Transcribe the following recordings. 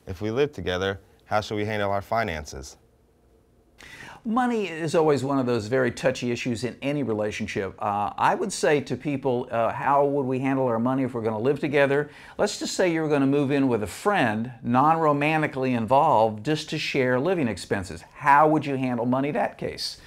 If we live together, how should we handle our finances? Money is always one of those very touchy issues in any relationship. I would say to people, how would we handle our money if we're going to live together? Let's just say you're going to move in with a friend, non-romantically involved, just to share living expenses. How would you handle money in that case?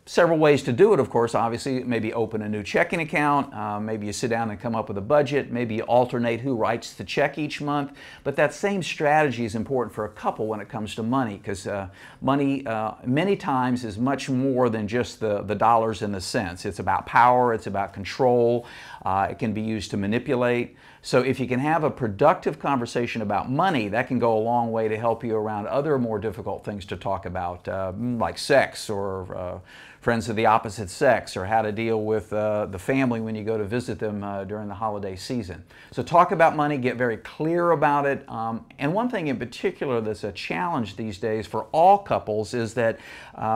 Several ways to do it, of course. Obviously, maybe open a new checking account, maybe you sit down and come up with a budget, maybe you alternate who writes the check each month. But that same strategy is important for a couple when it comes to money, because money many times is much more than just the dollars and the cents. It's about power, it's about control, it can be used to manipulate. So if you can have a productive conversation about money, that can go a long way to help you around other more difficult things to talk about, like sex or friends of the opposite sex, or how to deal with the family when you go to visit them during the holiday season. So talk about money, get very clear about it. And one thing in particular that's a challenge these days for all couples is that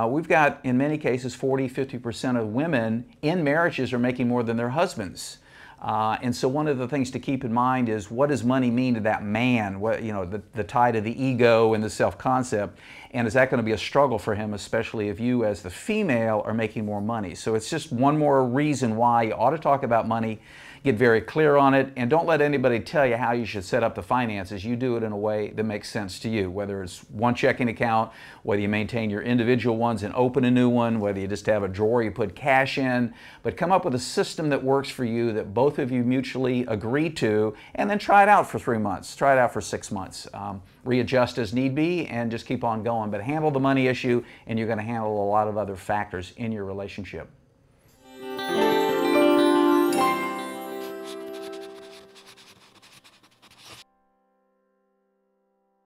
we've got, in many cases, 40–50% of women in marriages are making more than their husbands. And so one of the things to keep in mind is, what does money mean to that man? What, you know, the tie to the ego and the self-concept. And is that going to be a struggle for him, especially if you as the female are making more money? So it's just one more reason why you ought to talk about money, get very clear on it, and don't let anybody tell you how you should set up the finances. You do it in a way that makes sense to you, whether it's one checking account, whether you maintain your individual ones and open a new one, whether you just have a drawer you put cash in, but come up with a system that works for you, that both of you mutually agree to, and then try it out for 3 months, try it out for 6 months. Readjust as need be and just keep on going, but handle the money issue and you're going to handle a lot of other factors in your relationship.